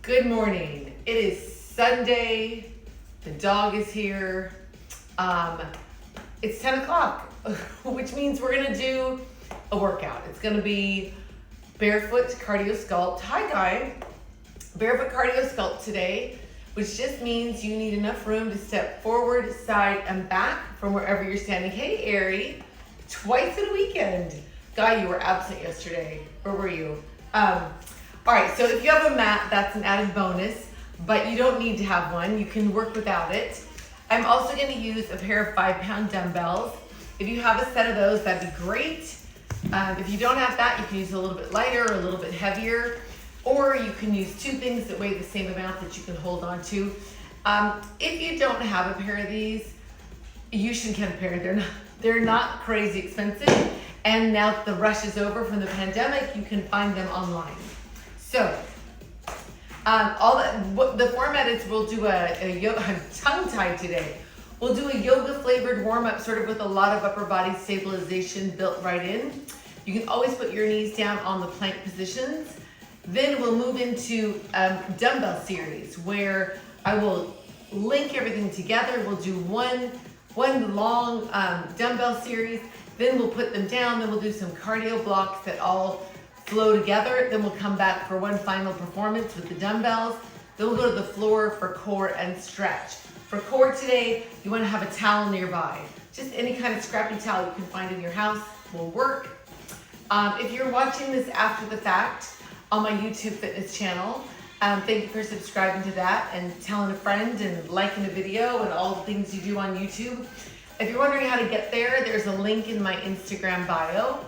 Good morning. It is Sunday. The dog is here. It's 10 o'clock, which means we're gonna do a workout. It's gonna be barefoot cardio sculpt. Hi, Guy. Barefoot cardio sculpt today, which just means you need enough room to step forward, side, and back from wherever you're standing. Hey, Ari, twice in a weekend. Guy, you were absent yesterday. Where were you? All right, so if you have a mat, that's an added bonus, but you don't need to have one. You can work without it. I'm also gonna use a pair of 5-pound dumbbells. If you have a set of those, that'd be great. If you don't have that, you can use a little bit lighter or a little bit heavier, or you can use two things that weigh the same amount that you can hold on to. If you don't have a pair of these, you should get a pair. They're not crazy expensive, and now that the rush is over from the pandemic, you can find them online. So, the format is we'll do a yoga, I'm tongue-tied today. We'll do a yoga flavored warm-up sort of with a lot of upper body stabilization built right in. You can always put your knees down on the plank positions. Then we'll move into dumbbell series where I will link everything together. We'll do one long dumbbell series, then we'll put them down, then we'll do some cardio blocks that all flow together. Then we'll come back for one final performance with the dumbbells. Then we'll go to the floor for core and stretch. For core today, you want to have a towel nearby. Just any kind of scrappy towel you can find in your house will work. If you're watching this after the fact on my YouTube fitness channel, thank you for subscribing to that and telling a friend and liking a video and all the things you do on YouTube. If you're wondering how to get there, there's a link in my Instagram bio.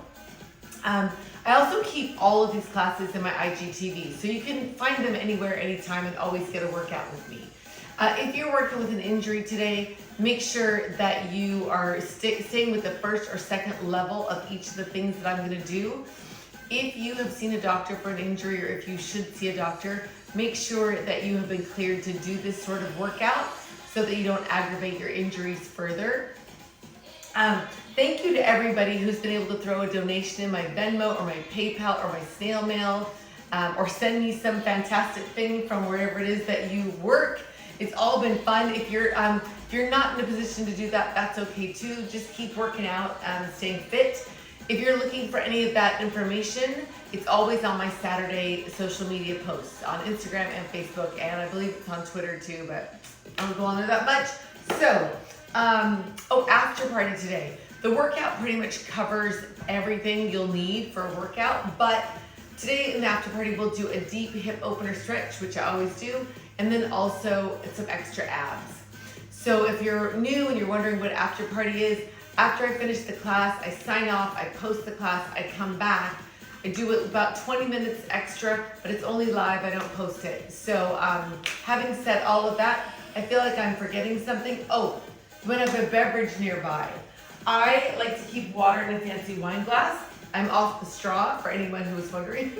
I also keep all of these classes in my IGTV, so you can find them anywhere, anytime, and always get a workout with me. If you're working with an injury today, make sure that you are staying with the first or second level of each of the things that I'm gonna do. If you have seen a doctor for an injury, or if you should see a doctor, make sure that you have been cleared to do this sort of workout so that you don't aggravate your injuries further. Thank you to everybody who's been able to throw a donation in my Venmo or my PayPal or my snail mail, or send me some fantastic thing from wherever it is that you work. It's all been fun. If you're not in a position to do that, that's okay too. Just keep working out and staying fit. If you're looking for any of that information, it's always on my Saturday social media posts on Instagram and Facebook, and I believe it's on Twitter too, but I don't go on there that much. So, after party today. The workout pretty much covers everything you'll need for a workout, but today in the after party we'll do a deep hip opener stretch, which I always do, and then also some extra abs. So if you're new and you're wondering what after party is, after I finish the class, I sign off, I post the class, I come back, I do it about 20 minutes extra, but it's only live, I don't post it. So having said all of that, I feel like I'm forgetting something. Oh, you want to have a beverage nearby. I like to keep water in a fancy wine glass. I'm off the straw for anyone who was wondering.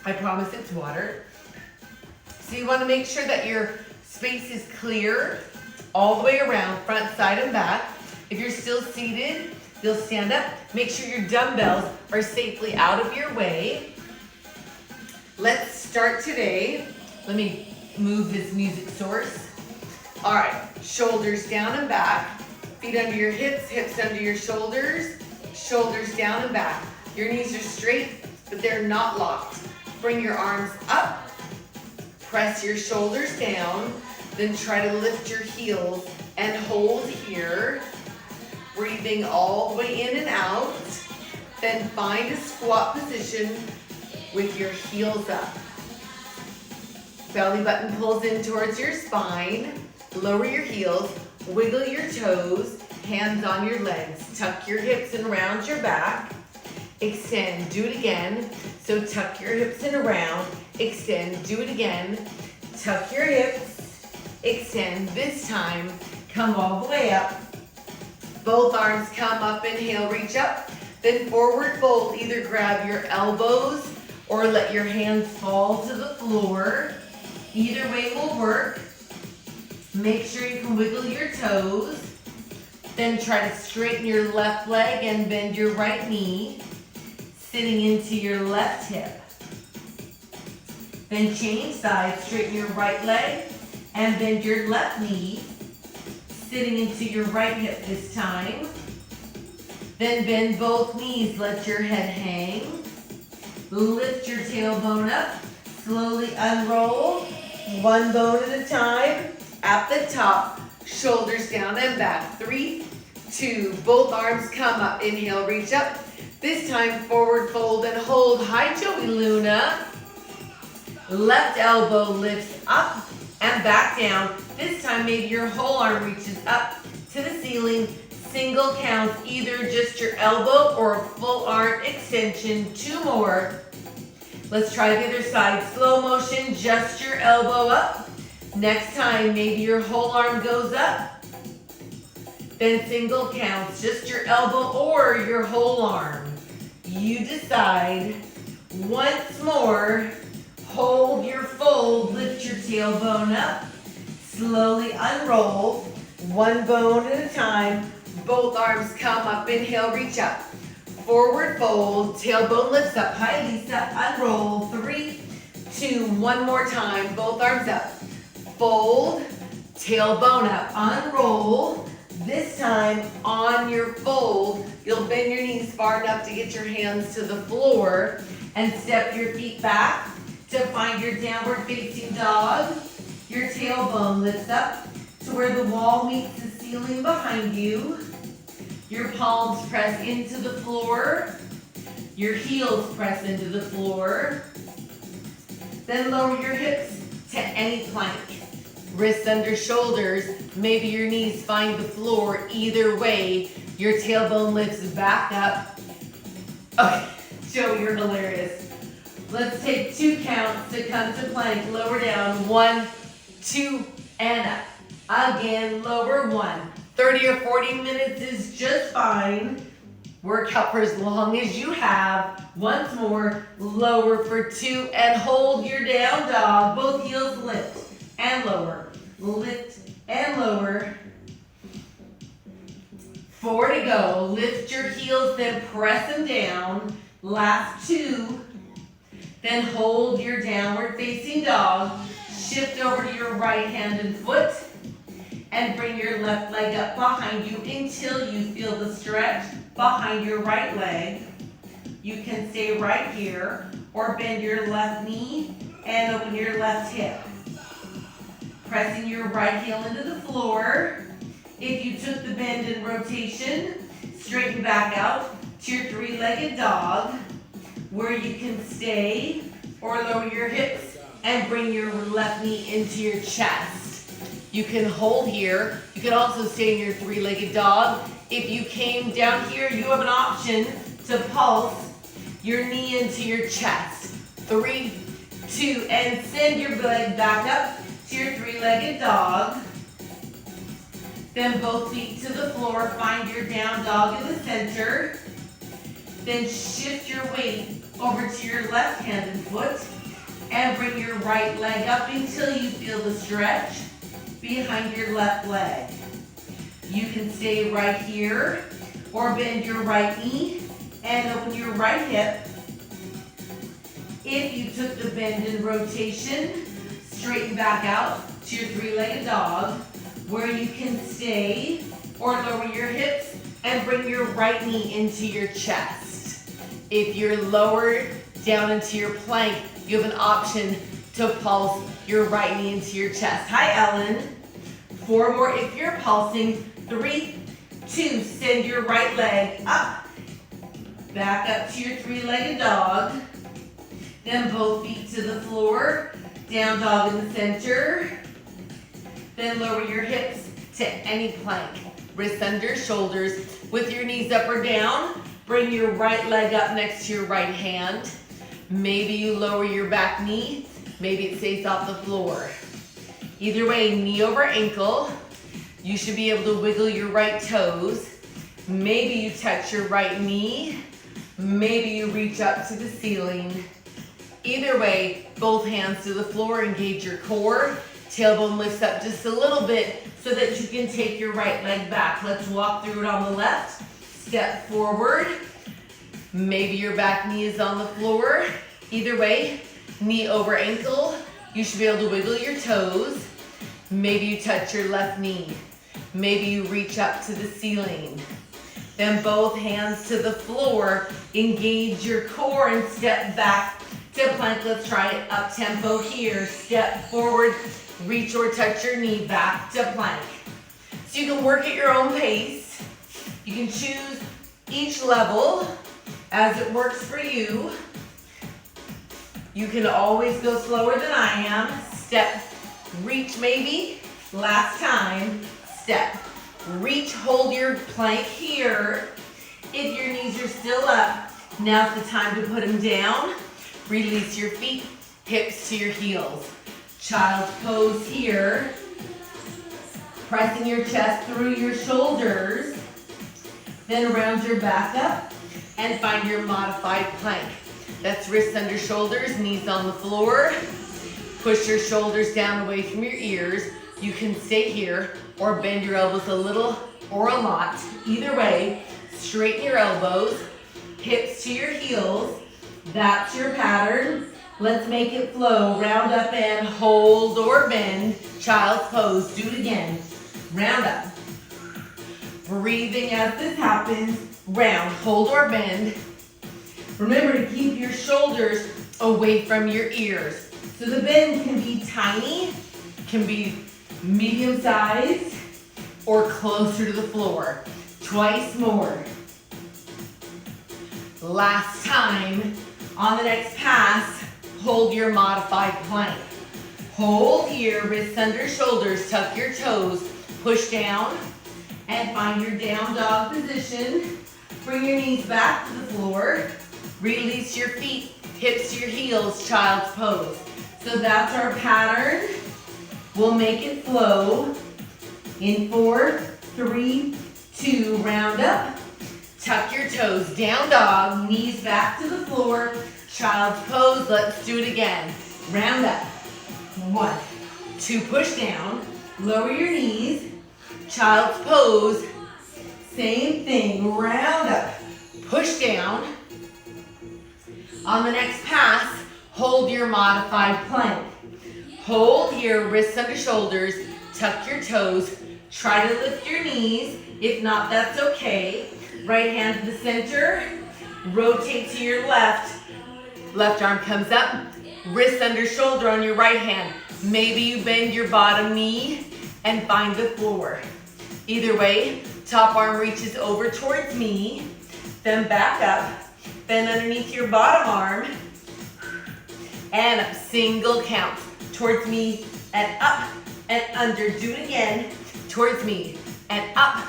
I promise it's water. So you want to make sure that your space is clear all the way around, front, side, and back. If you're still seated, you'll stand up. Make sure your dumbbells are safely out of your way. Let's start today. Let me move this music source. All right, shoulders down and back, feet under your hips, hips under your shoulders down and back. Your knees are straight, but they're not locked. Bring your arms up, press your shoulders down, then try to lift your heels and hold here. Breathing all the way in and out. Then find a squat position with your heels up. Belly button pulls in towards your spine. Lower your heels, wiggle your toes, hands on your legs. Tuck your hips and round your back. Extend, do it again. So tuck your hips and around, extend, do it again. Tuck your hips, extend. This time, come all the way up. Both arms come up, inhale, reach up. Then forward fold, either grab your elbows or let your hands fall to the floor. Either way will work. Make sure you can wiggle your toes. Then try to straighten your left leg and bend your right knee, sitting into your left hip. Then change sides, straighten your right leg and bend your left knee, sitting into your right hip this time. Then bend both knees, let your head hang. Lift your tailbone up, slowly unroll, one bone at a time. At the top, shoulders down and back. 3, 2, both arms come up. Inhale, reach up. This time, forward fold and hold. Hi, Joey Luna. Left elbow lifts up and back down. This time, maybe your whole arm reaches up to the ceiling. Single counts, either just your elbow or a full arm extension. 2 more. Let's try the other side. Slow motion, just your elbow up. Next time, maybe your whole arm goes up. Then single counts, just your elbow or your whole arm. You decide. Once more, hold your fold, lift your tailbone up. Slowly unroll, one bone at a time. Both arms come up, inhale, reach up. Forward fold, tailbone lifts up. Hi, Lisa, unroll. 3, 2, one more time. Both arms up. Fold, tailbone up, unroll. This time on your fold, you'll bend your knees far enough to get your hands to the floor and step your feet back to find your downward facing dog. Your tailbone lifts up to where the wall meets the ceiling behind you. Your palms press into the floor. Your heels press into the floor. Then lower your hips to any plank. Wrists under shoulders, maybe your knees find the floor. Either way, your tailbone lifts back up. Okay, Joe, you're hilarious. Let's take 2 counts to come to plank. Lower down, 1, 2, and up. Again, lower 1. 30 or 40 minutes is just fine. Workout for as long as you have. Once more, lower for 2 and hold your down dog. Both heels lift and lower. Lift and lower. 4 to go. Lift your heels, then press them down. Last 2. Then hold your downward facing dog. Shift over to your right hand and foot. And bring your left leg up behind you until you feel the stretch behind your right leg. You can stay right here or bend your left knee and open your left hip. Pressing your right heel into the floor. If you took the bend and rotation, straighten back out to your 3-legged dog where you can stay or lower your hips and bring your left knee into your chest. You can hold here. You can also stay in your 3-legged dog. If you came down here, you have an option to pulse your knee into your chest. 3, 2, and send your leg back up to your 3-legged dog. Then both feet to the floor. Find your down dog in the center. Then shift your weight over to your left hand and foot. And bring your right leg up until you feel the stretch behind your left leg. You can stay right here or bend your right knee and open your right hip. If you took the bend and rotation, straighten back out to your 3-legged dog where you can stay or lower your hips and bring your right knee into your chest. If you're lowered down into your plank, you have an option to pulse your right knee into your chest. Hi, Ellen. 4 more if you're pulsing. 3, 2, send your right leg up. Back up to your 3-legged dog. Then both feet to the floor. Down dog in the center. Then lower your hips to any plank. Wrists under shoulders. With your knees up or down, bring your right leg up next to your right hand. Maybe you lower your back knee. Maybe it stays off the floor. Either way, knee over ankle. You should be able to wiggle your right toes. Maybe you touch your right knee. Maybe you reach up to the ceiling. Either way, both hands to the floor, engage your core. Tailbone lifts up just a little bit so that you can take your right leg back. Let's walk through it on the left. Step forward. Maybe your back knee is on the floor. Either way, knee over ankle. You should be able to wiggle your toes. Maybe you touch your left knee. Maybe you reach up to the ceiling. Then both hands to the floor. Engage your core and step back to plank. Let's try it up tempo here. Step forward, reach or touch your knee, back to plank. So you can work at your own pace. You can choose each level as it works for you. You can always go slower than I am. Step, reach maybe. Last time, step. Reach, hold your plank here. If your knees are still up, now's the time to put them down. Release your feet, hips to your heels. Child's pose here. Pressing your chest through your shoulders. Then round your back up and find your modified plank. That's wrists under shoulders, knees on the floor. Push your shoulders down away from your ears. You can stay here or bend your elbows a little or a lot. Either way, straighten your elbows, hips to your heels. That's your pattern. Let's make it flow. Round up and hold or bend. Child's pose. Do it again. Round up. Breathing as this happens. Round, hold or bend. Remember to keep your shoulders away from your ears. So the bend can be tiny, can be medium-sized, or closer to the floor. Twice more. Last time. On the next pass, hold your modified plank. Hold here, wrists under shoulders, tuck your toes, push down, and find your down dog position. Bring your knees back to the floor. Release your feet, hips to your heels, child's pose. So that's our pattern. We'll make it flow in 4, 3, 2, round up. Tuck your toes, down dog, knees back to the floor, child's pose. Let's do it again. Round up. 1, 2, push down, lower your knees, child's pose. Same thing, round up, push down. On the next pass, hold your modified plank. Hold here, wrists under shoulders, tuck your toes, try to lift your knees. If not, that's okay. Right hand to the center, rotate to your left. Left arm comes up, wrist under shoulder on your right hand. Maybe you bend your bottom knee and find the floor. Either way, top arm reaches over towards me, then back up, bend underneath your bottom arm, and up. Single count towards me and up and under. Do it again, towards me and up.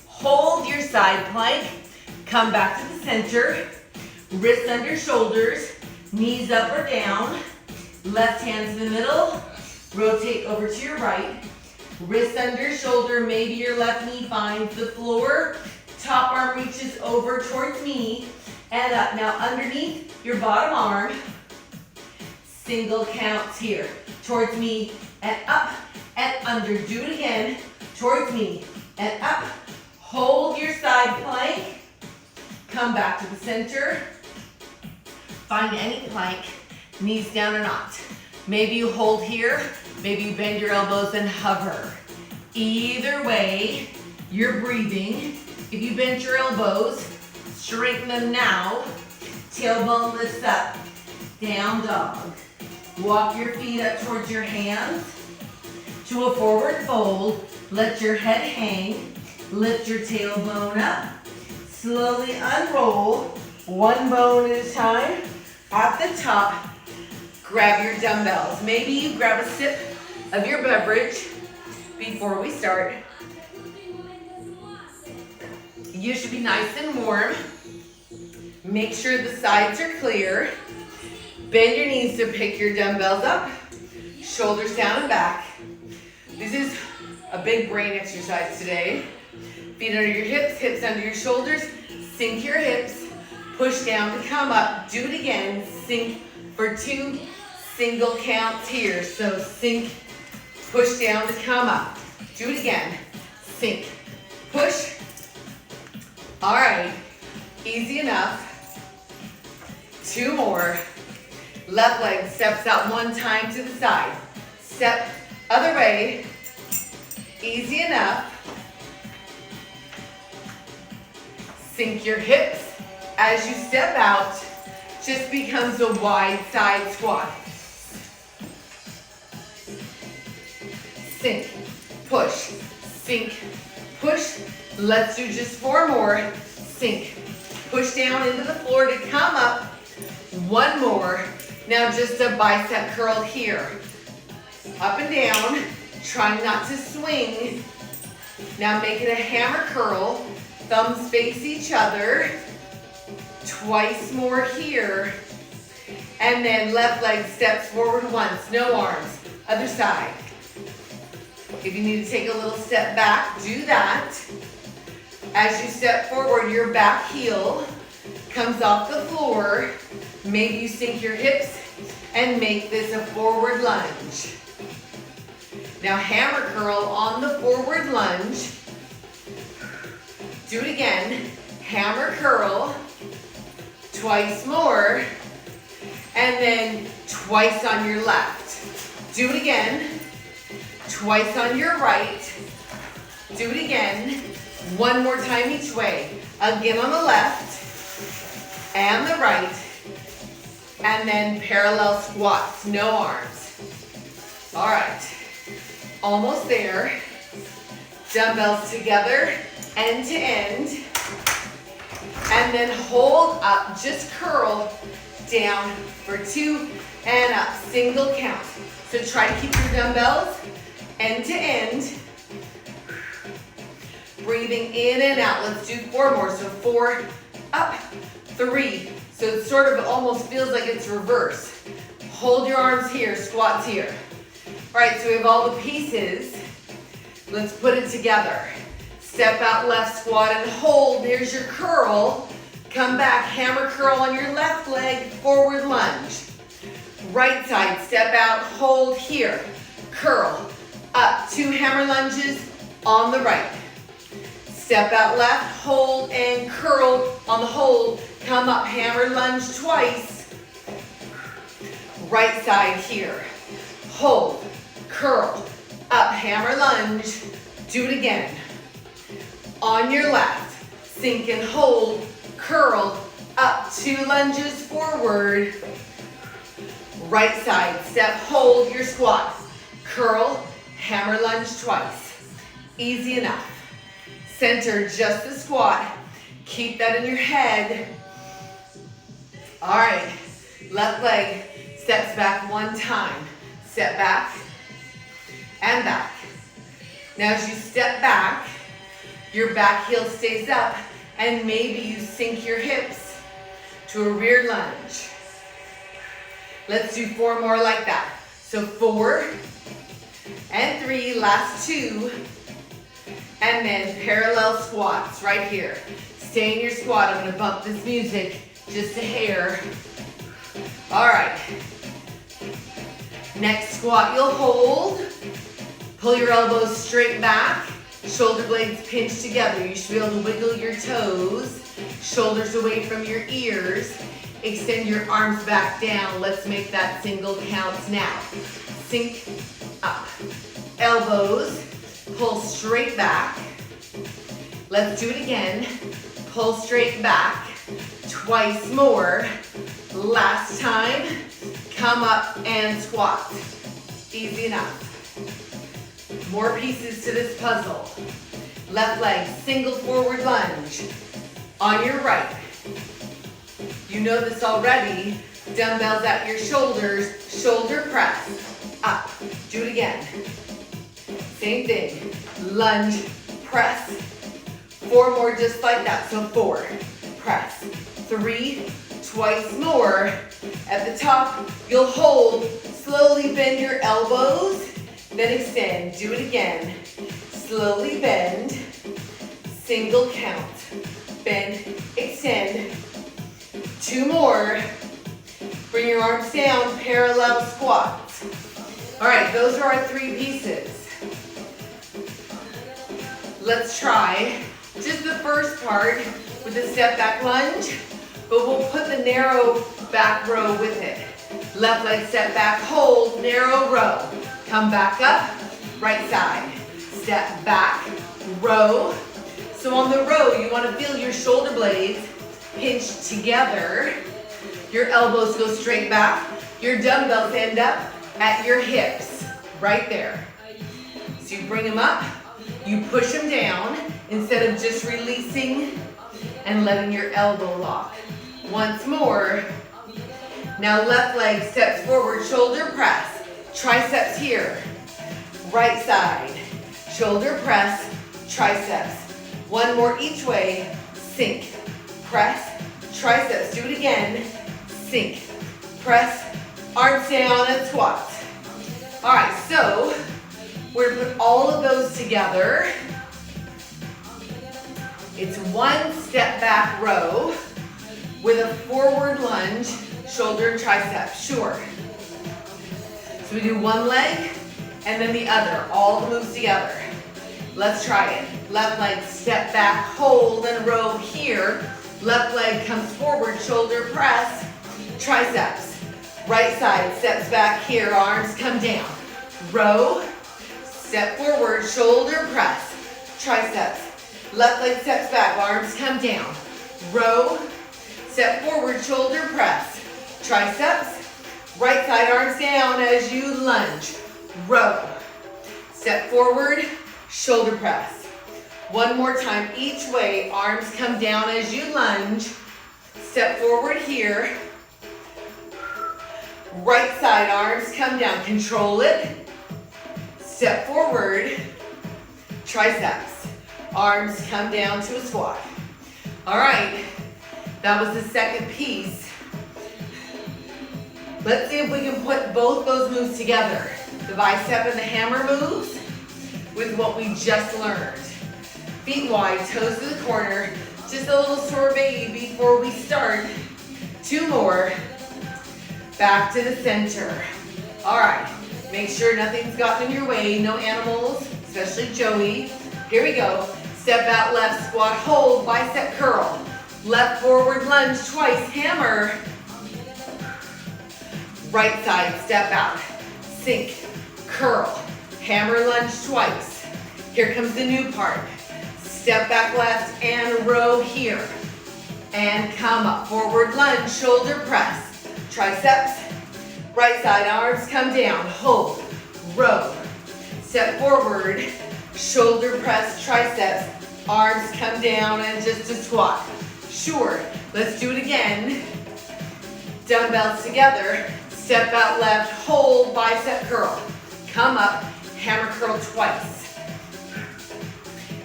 Hold your side plank, come back to the center, wrists under shoulders, knees up or down, left hand to the middle, rotate over to your right, wrist under shoulder, maybe your left knee finds the floor, top arm reaches over towards me, and up. Now underneath your bottom arm, single counts here, towards me and up and under. Do it again, towards me and up. Hold your side plank, come back to the center, find any plank, knees down or not. Maybe you hold here, maybe you bend your elbows and hover. Either way, you're breathing. If you bend your elbows, straighten them now. Tailbone lifts up, down dog. Walk your feet up towards your hands to a forward fold. Let your head hang. Lift your tailbone up. Slowly unroll, one bone at a time. At the top, grab your dumbbells. Maybe you grab a sip of your beverage before we start. You should be nice and warm. Make sure the sides are clear. Bend your knees to pick your dumbbells up. Shoulders down and back. This is a big brain exercise today. Feet under your hips, hips under your shoulders. Sink your hips. Push down to come up. Do it again. Sink for 2 single counts here. So sink, push down to come up. Do it again. Sink, push. All right. Easy enough. 2 more. Left leg steps out one time to the side. Step other way. Easy enough. Sink your hips. As you step out, just becomes a wide side squat. Sink, push, sink, push. Let's do just 4 more. Sink, push down into the floor to come up. 1 more. Now just a bicep curl here. Up and down, trying not to swing. Now make it a hammer curl. Thumbs face each other. Twice more here. And then left leg steps forward once, no arms. Other side. If you need to take a little step back, do that. As you step forward, your back heel comes off the floor. Maybe you sink your hips and make this a forward lunge. Now hammer curl on the forward lunge. Do it again. Hammer curl. Twice more. And then twice on your left. Do it again. Twice on your right. Do it again. 1 more time each way. Again on the left and the right. And then parallel squats, no arms. All right, almost there. Dumbbells together, end to end. And then hold up, just curl down for 2 and up, single count. So try to keep your dumbbells end to end. Breathing in and out. Let's do 4 more. So 4, up, 3. So it sort of almost feels like it's reverse. Hold your arms here, squats here. All right, so we have all the pieces. Let's put it together. Step out, left squat and hold. There's your curl. Come back, hammer curl on your left leg, forward lunge. Right side, step out, hold here. Curl, up, 2 hammer lunges on the right. Step out left, hold and curl on the hold. Come up, hammer lunge twice. Right side here. Hold, curl, up, hammer lunge. Do it again. On your left, sink and hold, curl, up, 2 lunges forward. Right side, step, hold your squat. Curl, hammer lunge twice. Easy enough. Center just the squat. Keep that in your head. All right, left leg steps back 1 time. Step back and back. Now as you step back, your back heel stays up and maybe you sink your hips to a rear lunge. Let's do 4 more like that. So 4 and 3, last 2. And then parallel squats right here. Stay in your squat. I'm gonna bump this music just a hair. All right. Next squat, you'll hold. Pull your elbows straight back. Shoulder blades pinch together. You should be able to wiggle your toes. Shoulders away from your ears. Extend your arms back down. Let's make that single count now. Sink up. Elbows. Pull straight back. Let's do it again. Pull straight back. Twice more. Last time. Come up and squat. Easy enough. More pieces to this puzzle. Left leg, single forward lunge. On your right. You know this already. Dumbbells at your shoulders. Shoulder press. Up. Do it again. Same thing. Lunge, press. 4 more just like that. So 4, press. 3, twice more. At the top, you'll hold. Slowly bend your elbows. Then extend. Do it again. Slowly bend. Single count. Bend, extend. 2 more. Bring your arms down. Parallel squats. All right, those are our 3 pieces. Let's try just the first part with a step back lunge, but we'll put the narrow back row with it. Left leg step back, hold, narrow row. Come back up, right side. Step back, row. So on the row, you want to feel your shoulder blades pinch together. Your elbows go straight back. Your dumbbells end up at your hips, right there. So you bring them up, you push them down instead of just releasing and letting your elbow lock. Once more. Now left leg steps forward, shoulder press. Triceps here. Right side. Shoulder press, triceps. One more each way. Sink, press, triceps. Do it again. Sink, press, arms down and squat. All right, so we're gonna put all of those together. It's one step back row with a forward lunge, shoulder and tricep, sure. So we do one leg and then the other, all the moves together. Let's try it. Left leg, step back, hold and row here. Left leg comes forward, shoulder press, triceps. Right side steps back here, arms come down. Row, step forward, shoulder press, triceps. Left leg steps back, arms come down. Row, step forward, shoulder press, triceps. Right side, arms down as you lunge. Row, step forward, shoulder press. One more time each way, arms come down as you lunge. Step forward here. Right side, arms come down, control it. Step forward, triceps. Arms come down to a squat. All right, that was the second piece. Let's see if we can put both those moves together. The bicep and the hammer moves with what we just learned. Feet wide, toes to the corner. Just a little sorbet before we start. Two more. Back to the center. All right, make sure nothing's gotten in your way, no animals, especially Joey. Here we go. Step out left, squat, hold, bicep curl. Left forward lunge twice, hammer. Right side, step out, sink, curl, hammer lunge twice. Here comes the new part. Step back left and row here. And come up, forward lunge, shoulder press. Triceps, right side, arms come down, hold, row, step forward, shoulder press, triceps, arms come down and just a squat. Sure, let's do it again. Dumbbells together, step out left, hold, bicep curl. Come up, hammer curl twice.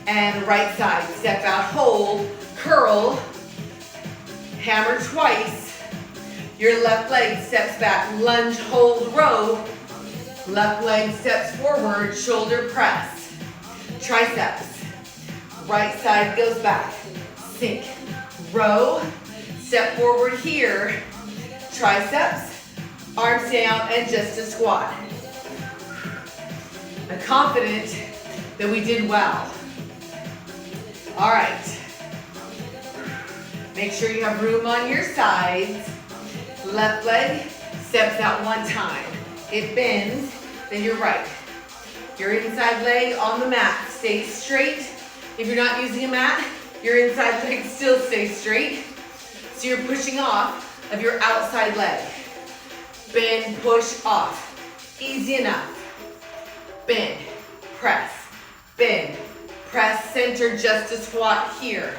And right side, step out, hold, curl, hammer twice. Your left leg steps back, lunge, hold, row. Left leg steps forward, shoulder press. Triceps. Right side goes back. Sink, row. Step forward here. Triceps. Arms down and just a squat. I'm confident that we did well. All right. Make sure you have room on your sides. Left leg steps out one time. It bends, then you're right. Your inside leg on the mat stays straight. If you're not using a mat, your inside leg still stays straight. So you're pushing off of your outside leg. Bend, push, off. Easy enough. Bend, press, center, just a squat here.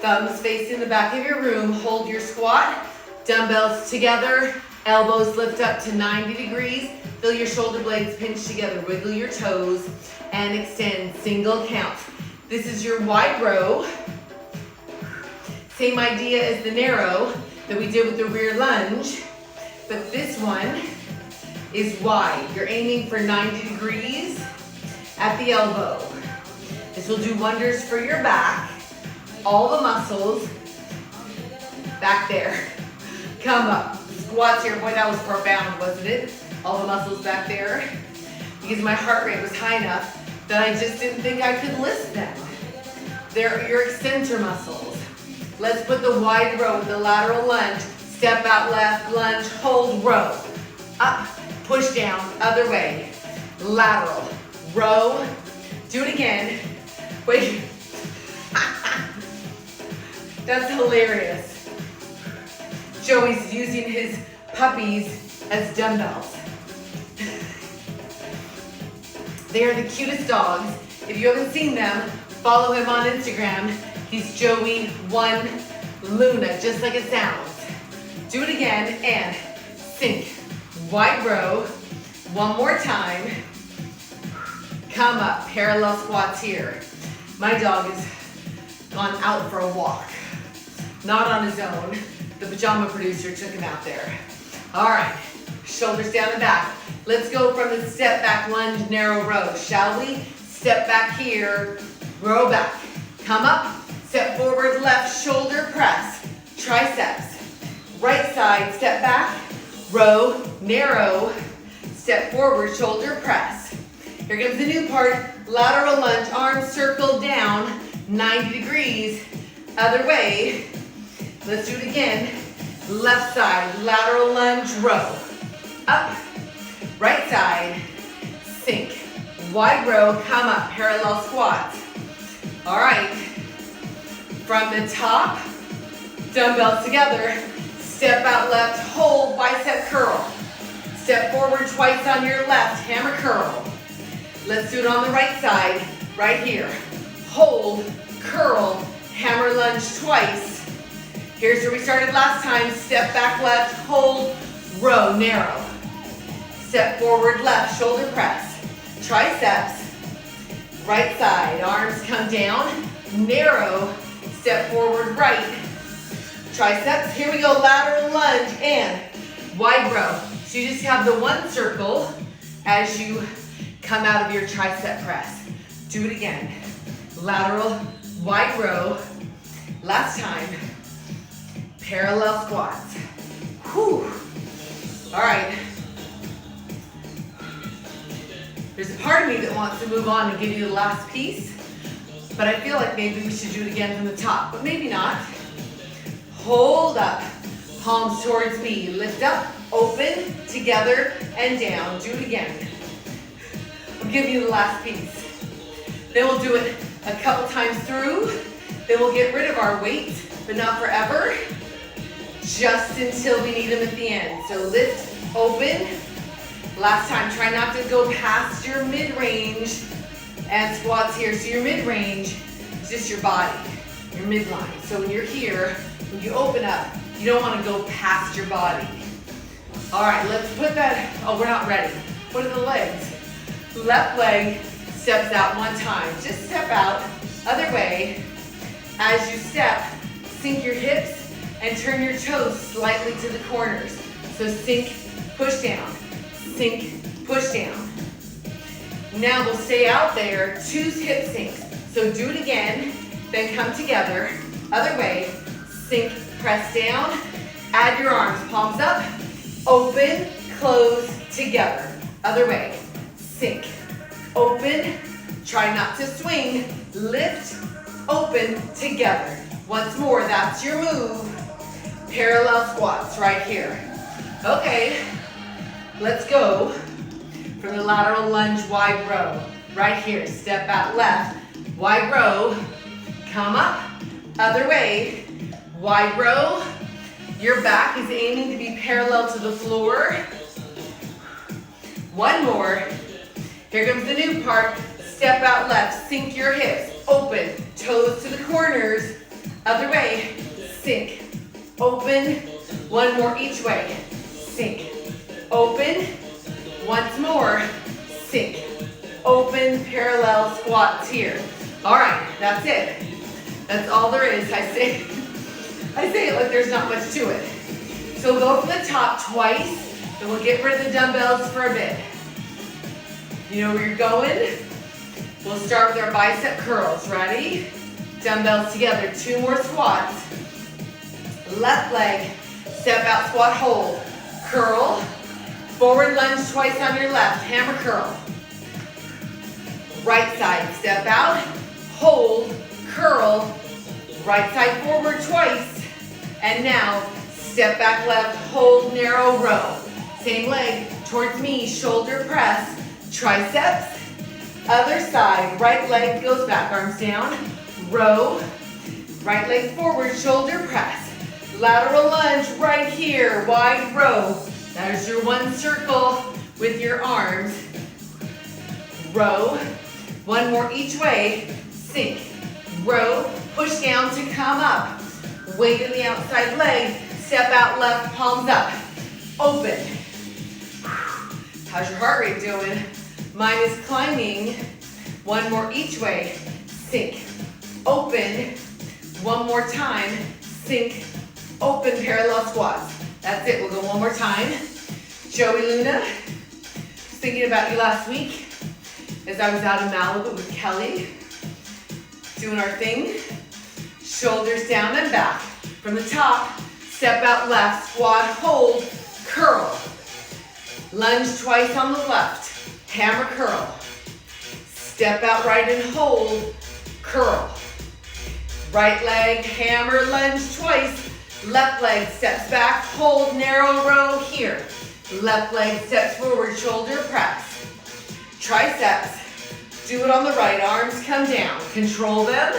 Thumbs facing the back of your room, hold your squat, dumbbells together, elbows lift up to 90 degrees, feel your shoulder blades pinch together, wiggle your toes, and extend, single count. This is your wide row. Same idea as the narrow that we did with the rear lunge, but this one is wide. You're aiming for 90 degrees at the elbow. This will do wonders for your back. All the muscles back there. Come up. Squats here. Boy, that was profound, wasn't it? All the muscles back there. Because my heart rate was high enough that I just didn't think I could lift them. They're your extensor muscles. Let's put the wide row with the lateral lunge. step out left, lunge, hold, row. Up, push down, other way. Lateral, row. Do it again. Wait. That's hilarious. Joey's using his puppies as dumbbells. They are the cutest dogs. If you haven't seen them, follow him on Instagram. He's Joey1Luna, just like it sounds. Do it again and sink. Wide row. One more time. Come up, parallel squats here. My dog has gone out for a walk. Not on his own. The pajama producer took him out there. All right, shoulders down and back. Let's go from the step back lunge, narrow row, shall we? Step back here, row back. Come up, step forward, left shoulder press, triceps. Right side, step back, row, narrow, step forward, shoulder press. Here comes the new part, lateral lunge, arms circled down, 90 degrees, other way. Let's do it again. Left side, lateral lunge, row. Up, right side, sink. Wide row, come up, parallel squats. All right, from the top, dumbbells together, step out left, hold, bicep curl. Step forward twice on your left, hammer curl. Let's do it on the right side, right here. Hold, curl, hammer lunge twice. Here's where we started last time. Step back left, hold, row, narrow. Step forward left, shoulder press. Triceps, right side, arms come down, narrow, step forward right. Triceps, here we go, lateral lunge and wide row. So you just have the one circle as you come out of your tricep press. Do it again. Lateral, wide row. Last time. Parallel squats. Whew. All right. There's a part of me that wants to move on and give you the last piece, but I feel like maybe we should do it again from the top, but maybe not. Hold up, palms towards me, lift up, open, together, and down. Do it again. I'll give you the last piece. Then we'll do it a couple times through, then we'll get rid of our weight, but not forever, just until we need them at the end. So lift, open. Last time, try not to go past your mid-range and squats here. So your mid-range is just your body, your midline. So when you're here, when you open up, you don't want to go past your body. All right, let's put that, oh, we're not ready. What are the legs? Left leg steps out one time. Just step out, other way. As you step, sink your hips and turn your toes slightly to the corners. So sink, push down. Sink, push down. Now we'll stay out there, 2 hip sinks. So do it again, then come together, other way, sink, press down, add your arms, palms up, open, close, together, other way, sink, open, try not to swing, lift, open, together. Once more, that's your move. Parallel squats right here. Okay. Let's go from the lateral lunge, wide row. Right here, step out left, wide row, come up, other way, wide row. Your back is aiming to be parallel to the floor. One more. Here comes the new part. Step out left, sink your hips, open, toes to the corners, other way, sink, open, one more each way, sink. Open, once more, sink, open, parallel squats here. All right, that's it. That's all there is. I say it like there's not much to it. So we'll go from the top twice, and we'll get rid of the dumbbells for a bit. You know where you're going? We'll start with our bicep curls. Ready? Dumbbells together, 2 more squats. Left leg, step out, squat, hold, curl. Forward lunge twice on your left, hammer curl. Right side, step out, hold, curl. Right side forward twice. And now Step back left, hold, narrow row. Same leg towards me, shoulder press, triceps. Other side, right leg goes back, arms down, row. Right leg forward, shoulder press. Lateral lunge right here, wide row. That is your one circle with your arms. Row. One more each way, sink. Row, push down to come up. Weight in the outside leg, step out left, palms up. Open. How's your heart rate doing? Mine is climbing. One more each way, sink. Open. One more time, sink. Open, parallel squats. That's it, we'll go one more time. Joey Luna, thinking about you last week as I was out in Malibu with Kelly, doing our thing. Shoulders down and back. From the top, step out left, squat, hold, curl. Lunge twice on the left, hammer curl. Step out right and hold, curl. Right leg, hammer, lunge twice. Left leg steps back, hold, narrow row here. Left leg steps forward, shoulder press. Triceps, do it on the right, arms come down. Control them.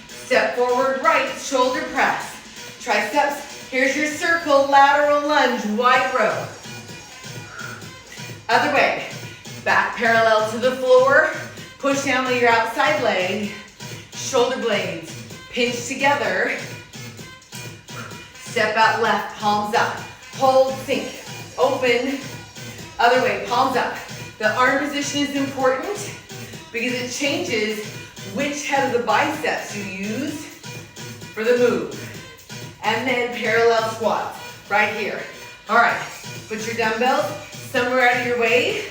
Step forward, right, shoulder press. Triceps, here's your circle, lateral lunge, wide row. Other way, back parallel to the floor. Push down with your outside leg. Shoulder blades pinch together. Step out left, palms up. Hold, sink, open. Other way, palms up. The arm position is important because it changes which head of the biceps you use for the move. And then parallel squats, right here. All right, put your dumbbells somewhere out of your way,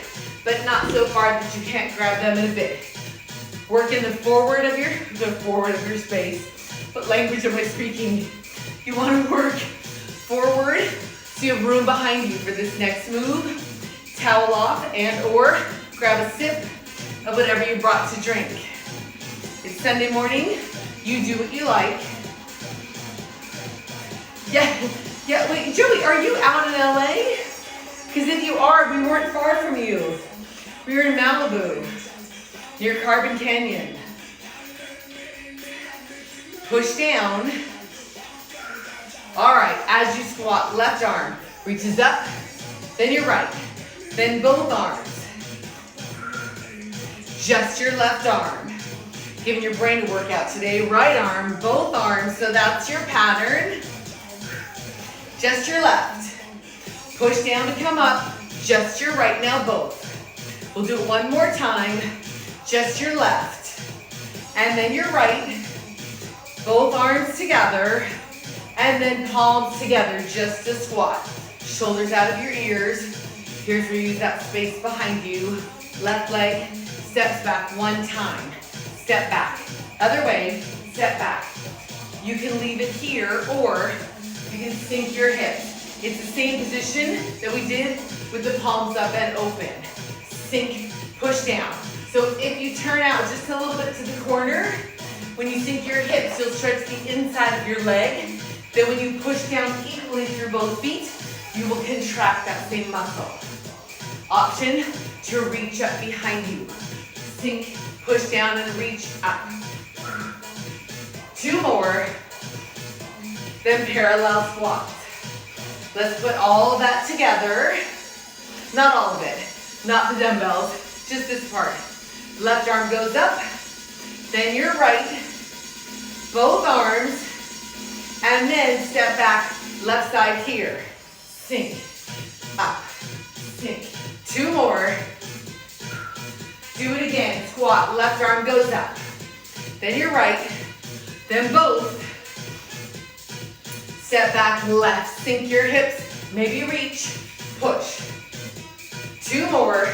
but not so far that you can't grab them in a bit. Work in the forward of your space. What language am I speaking? You want to work forward so you have room behind you for this next move. Towel off and or grab a sip of whatever you brought to drink. It's Sunday morning. You do what you like. Yeah, wait, Joey, are you out in LA? Because if you are, we weren't far from you. We were in Malibu, near Carbon Canyon. Push down. All right, as you squat, left arm reaches up, then your right, then both arms. Just your left arm. Giving your brain a workout today. Right arm, both arms, so that's your pattern. Just your left. Push down to come up, just your right, now both. We'll do it one more time. Just your left, and then your right. Both arms together, and then palms together, just a squat. Shoulders out of your ears. Here's where you use that space behind you. Left leg steps back one time. Step back. Other way, step back. You can leave it here, or you can sink your hips. It's the same position that we did with the palms up and open. Sink, push down. So if you turn out just a little bit to the corner, when you sink your hips, you'll stretch the inside of your leg. Then when you push down equally through both feet, you will contract that same muscle. Option to reach up behind you. Sink, push down and reach up. Two more, then parallel squats. Let's put all of that together. Not all of it, not the dumbbells, just this part. Left arm goes up, then your right, both arms, and then step back, left side here. Sink, up, sink. Two more. Do it again, squat, left arm goes up. Then your right, then both. Step back, left, sink your hips, maybe reach, push. Two more.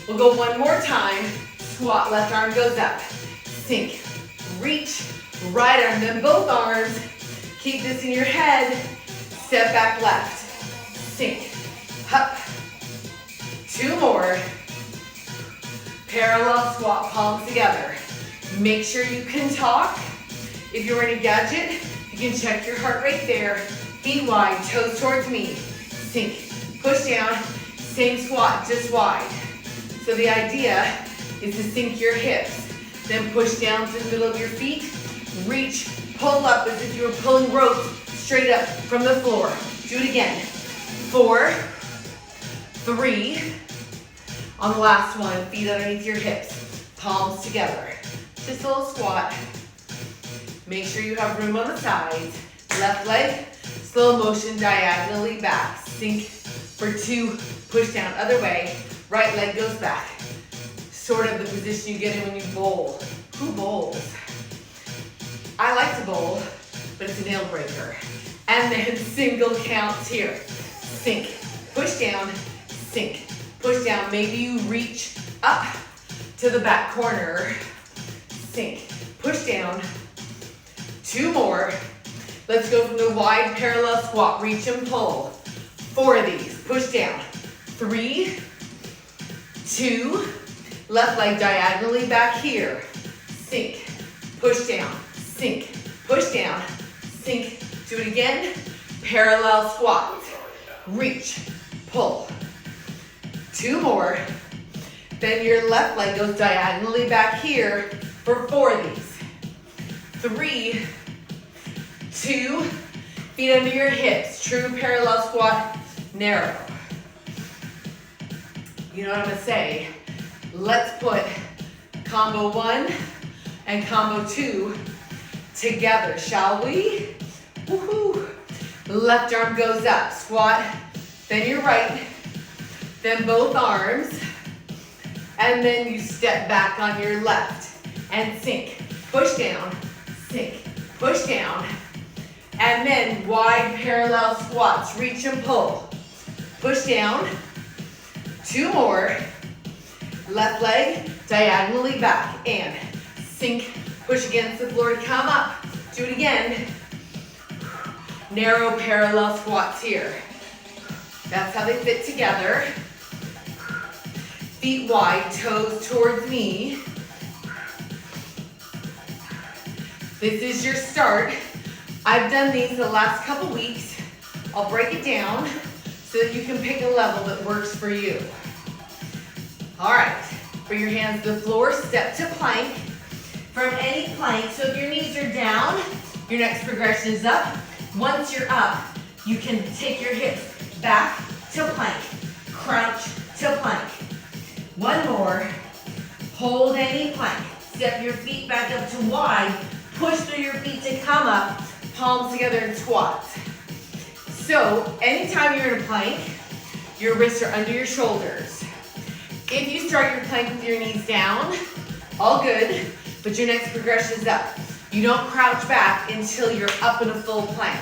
We'll go one more time. Squat, left arm goes up. Sink, reach, right arm, then both arms. Keep this in your head. Step back left, sink, up. Two more. Parallel squat, palms together. Make sure you can talk. If you're in a gadget, you can check your heart rate there. Feet wide, toes towards me. Sink, push down, same squat, just wide. So the idea is to sink your hips, then push down to the middle of your feet, reach, pull up as if you were pulling rope straight up from the floor. Do it again. 4, 3. On the last one, feet underneath your hips, palms together. Just a little squat. Make sure you have room on the sides. Left leg, slow motion diagonally back. Sink for 2, push down, other way. Right leg goes back. Sort of the position you get in when you bowl. Who bowls? I like to bowl, but it's a nail breaker. And then single counts here. Sink, push down, sink, push down. Maybe you reach up to the back corner. Sink, push down. 2 more. Let's go from the wide parallel squat. Reach and pull. 4 of these. Push down. 3, 2. Left leg diagonally back here. Sink, push down, sink, push down, sink. Do it again. Parallel squat. Reach, pull. 2 more. Then your left leg goes diagonally back here for 4 of these. 3, 2, feet under your hips. True parallel squat, narrow. You know what I'm gonna say? Let's put combo 1 and combo 2 together, shall we? Woohoo! Left arm goes up, squat, then your right, then both arms, and then you step back on your left and sink, push down, sink, push down, and then wide parallel squats, reach and pull, push down, 2 more. Left leg diagonally back and sink, push against the floor to come up. Do it again. Narrow parallel squats here. That's how they fit together. Feet wide, toes towards me. This is your start. I've done these the last couple weeks. I'll break it down so that you can pick a level that works for you. All right, bring your hands to the floor, step to plank. From any plank, so if your knees are down, your next progression is up. Once you're up, you can take your hips back to plank, crouch to plank. 1 more, hold any plank. Step your feet back up to wide, push through your feet to come up, palms together and squat. So, anytime you're in a plank, your wrists are under your shoulders. If you start your plank with your knees down, all good, but your next progression is up. You don't crouch back until you're up in a full plank.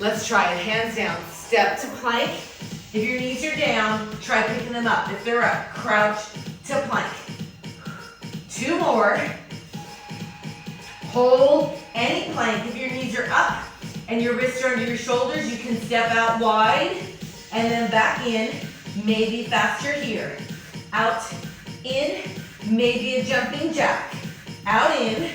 Let's try it, hands down, step to plank. If your knees are down, try picking them up. If they're up, crouch to plank. 2 more. Hold any plank. If your knees are up and your wrists are under your shoulders, you can step out wide and then back in, maybe faster here. Out, in, maybe a jumping jack. Out, in,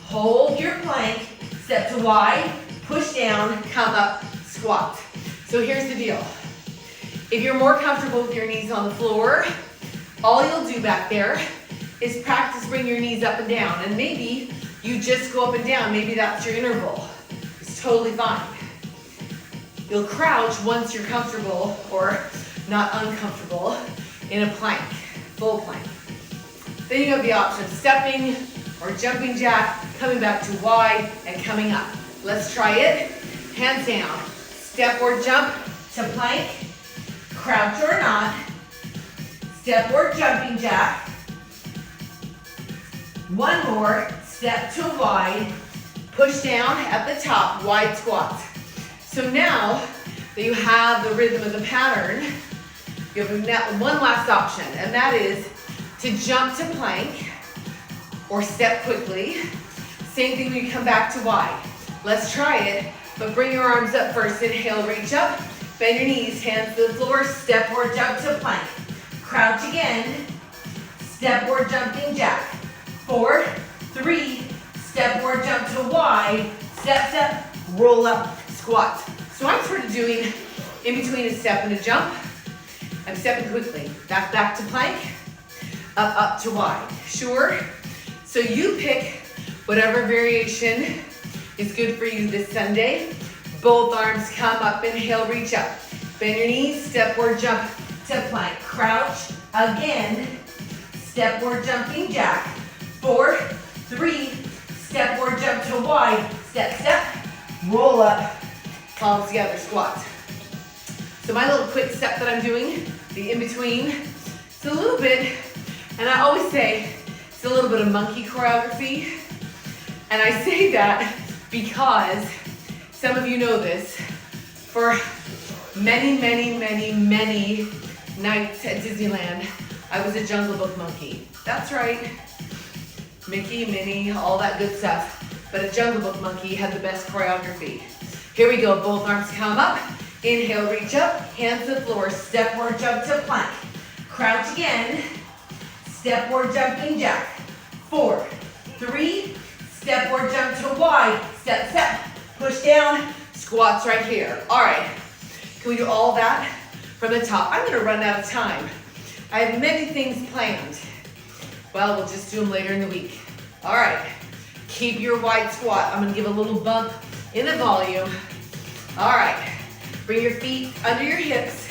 hold your plank, step to wide, push down, come up, squat. So here's the deal. If you're more comfortable with your knees on the floor, all you'll do back there is practice bring your knees up and down. And maybe you just go up and down. Maybe that's your interval. It's totally fine. You'll crouch once you're comfortable or not uncomfortable in a plank, full plank. Then you have the option of stepping or jumping jack, coming back to wide and coming up. Let's try it. Hands down. Step or jump to plank, crouch or not. Step or jumping jack. 1 more. Step to wide. Push down at the top, wide squats. So now that you have the rhythm of the pattern, you have one last option, and that is to jump to plank or step quickly. Same thing when you come back to wide. Let's try it, but bring your arms up first. Inhale, reach up, bend your knees, hands to the floor, step or jump to plank. Crouch again, step or jumping jack. 4, 3, step or jump to wide, step, step, roll up, squat. squats. So I'm sort of doing in between a step and a jump. I'm stepping quickly. Back to plank. Up to wide. Sure? So you pick whatever variation is good for you this Sunday. Both arms come up, inhale, reach up. Bend your knees, step or jump to plank. Crouch, again, step or jumping jack. 4, 3, step or jump to wide. Step, roll up, palms together, squat. So my little quick step that I'm doing, the in-between, it's a little bit, and I always say, it's a little bit of monkey choreography. And I say that because some of you know this. For many nights at Disneyland, I was a Jungle Book monkey. That's right. Mickey, Minnie, all that good stuff. But a Jungle Book monkey had the best choreography. Here we go, both arms come up. Inhale, reach up, hands to the floor, step or jump to plank. Crouch again, step or jumping jack. 4, 3, step or jump to wide. Step, push down, squats right here. All right, can we do all that from the top? I'm gonna run out of time. I have many things planned. Well, we'll just do them later in the week. All right, keep your wide squat. I'm gonna give a little bump in the volume. All right, bring your feet under your hips.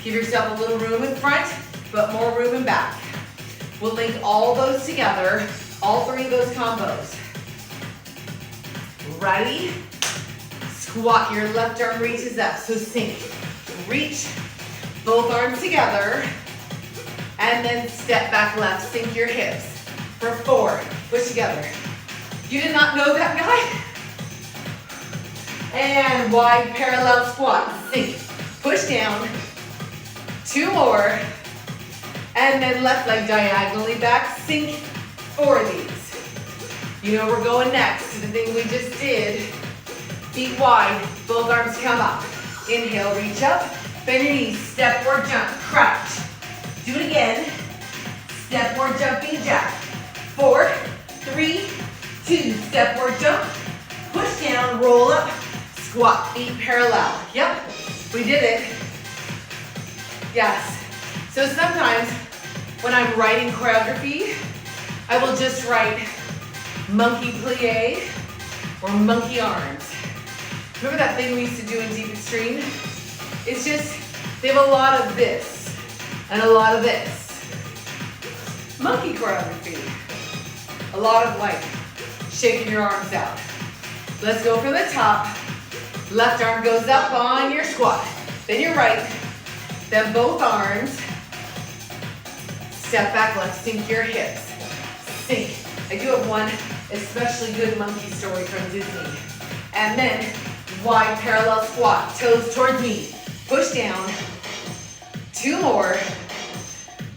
Give yourself a little room in front, but more room in back. We'll link all those together, all 3 of those combos. Ready? Squat, your left arm reaches up, so sink. Reach, both arms together, and then step back left, sink your hips. For 4, push together. You did not know that guy? And wide parallel squat, sink, push down. 2 more, and then left leg diagonally back, sink 4 of these. You know we're going next to the thing we just did. Feet wide, both arms come up. Inhale, reach up, bend your knees, step or jump, crouch. Do it again, step or jumping jack. 4, 3, 2, step or jump, push down, roll up, squat, feet parallel. Yep, we did it. Yes. So sometimes when I'm writing choreography, I will just write monkey plie or monkey arms. Remember that thing we used to do in Deep Extreme? It's just, they have a lot of this and a lot of this. Monkey choreography. A lot of like shaking your arms out. Let's go from the top. Left arm goes up on your squat. Then your right. Then both arms. Step back left, sink your hips. Sink. I do have one especially good monkey story from Disney. And then wide parallel squat, toes towards me. Push down. 2 more.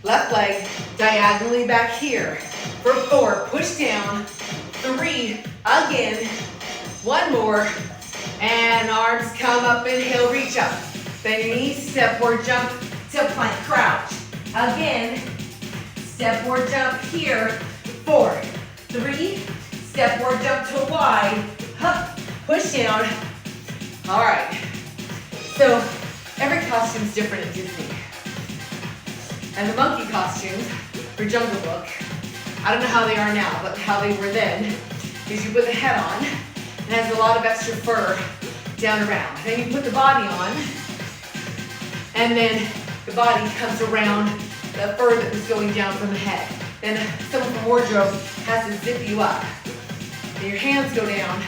Left leg diagonally back here. For 4, push down. 3, again. 1 more. And arms come up, inhale, reach up. Bend your knees, step or jump to plank, crouch. Again, step or jump here. 4, 3, step or jump to wide. Hup, push down. All right. So every costume's different at Disney. And the monkey costumes for Jungle Book, I don't know how they are now, but how they were then, is you put the head on, and it has a lot of extra fur down around. Then you put the body on, and then the body comes around the fur that was going down from the head. Then someone from wardrobe has to zip you up. And your hands go down,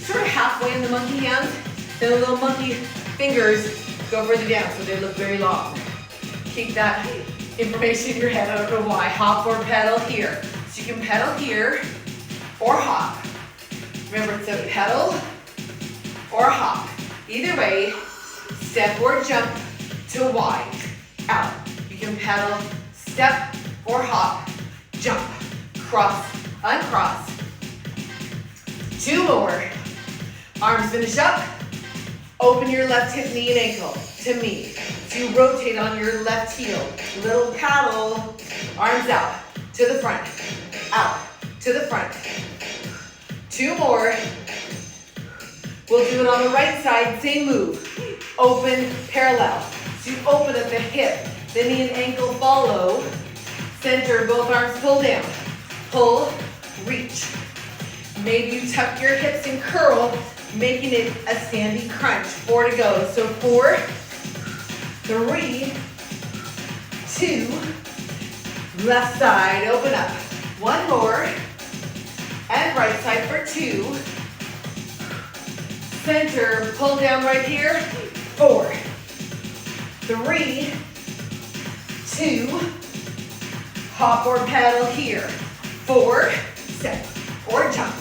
sort of halfway in the monkey hands. Then the little monkey fingers go further down, so they look very long. Keep that information in your head, I don't know why. Hop or pedal here. So you can pedal here or hop. Remember, it's a pedal or hop. Either way, step or jump to wide, out. You can pedal, step or hop, jump, cross, uncross. 2 more. Arms finish up. Open your left hip, knee, and ankle to me. So you rotate on your left heel. Little paddle. Arms out to the front. Out to the front. 2 more. We'll do it on the right side, same move. Open, parallel. So you open at the hip, the knee and ankle follow. Center, both arms pull down. Pull, reach. Maybe you tuck your hips and curl, making it a standing crunch. 4 to go. So 4, 3, 2, left side, open up. 1 more, and right side for 2. Center, pull down right here. 4, 3, 2, hop or paddle here. 4, step or jump.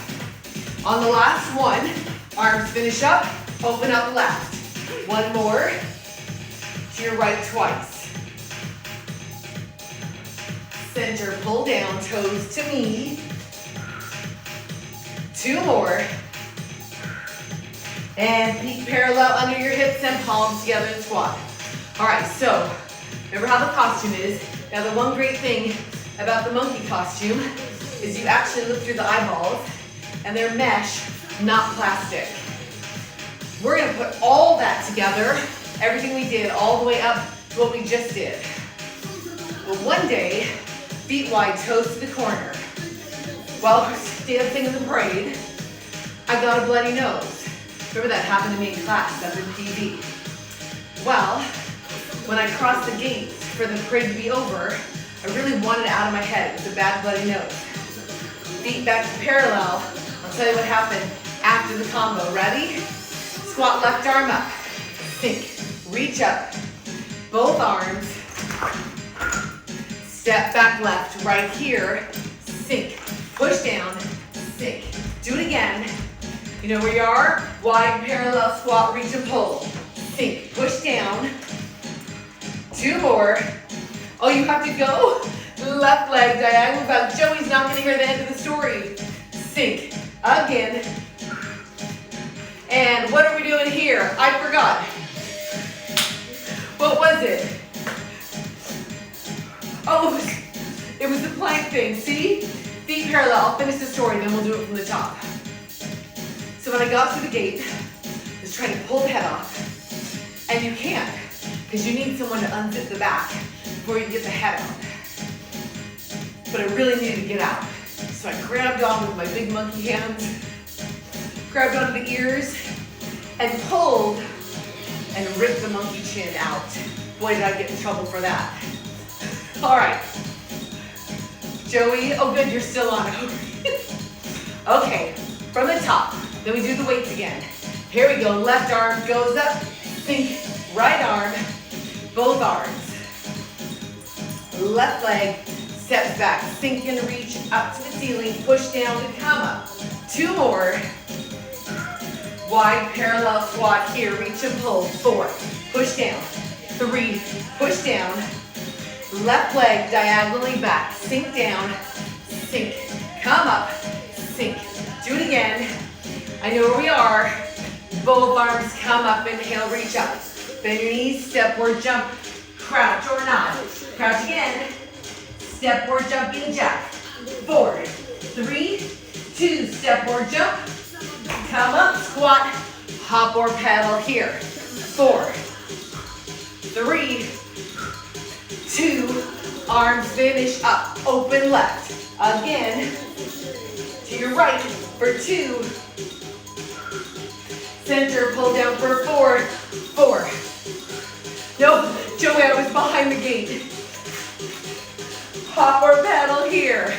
On the last one, arms finish up, open up left. 1 more, to your right twice. Center, pull down, toes to knee. 2 more. And feet parallel under your hips and palms together and squat. All right, so remember how the costume is. Now the one great thing about the monkey costume is you actually look through the eyeballs and they're mesh, not plastic. We're gonna put all that together, everything we did, all the way up to what we just did. But one day, feet wide, toes to the corner. While we're dancing in the parade, I got a bloody nose. Remember that happened to me in class up in PV. Well, when I crossed the gate for the parade to be over, I really wanted it out of my head. It was a bad bloody nose. Feet back to parallel. I'll tell you what happened after the combo. Ready? Squat left arm up. Sink. Reach up. Both arms. Step back left. Right here. Sink. Push down. Sink. Do it again. You know where you are? Wide parallel squat, reach and pull. Sink, push down. 2 more. Oh, you have to go? Left leg diagonal back. Joey's not gonna hear the end of the story. Sink, again. And what are we doing here? I forgot. What was it? Oh, it was the plank thing, see? Feet parallel, I'll finish the story, then we'll do it from the top. So when I got through the gate, I was trying to pull the head off. And you can't, because you need someone to unzip the back before you get the head out. But I really needed to get out. So I grabbed on with my big monkey hands, grabbed onto the ears, and pulled and ripped the monkey chin out. Boy, did I get in trouble for that. All right. Joey, oh good, you're still on. Okay, from the top. Then we do the weights again. Here we go, left arm goes up, sink, right arm, both arms. Left leg steps back, sink and reach up to the ceiling, push down to come up. 2 more. Wide parallel squat here, reach and pull. 4, push down. 3, push down. Left leg diagonally back, sink down, sink, come up, sink. Do it again. I know where we are. Both arms come up, inhale, reach up. Bend your knees, step or jump, crouch or nod. Crouch again, step or jumping jack. 4, 3, 2, step or jump. Come up, squat, hop or paddle here. 4, 3, 2, arms finish up, open left. Again, to your right for 2. Center, pull down for 4. 4. No, Joey, I was behind the gate. Hop or paddle here.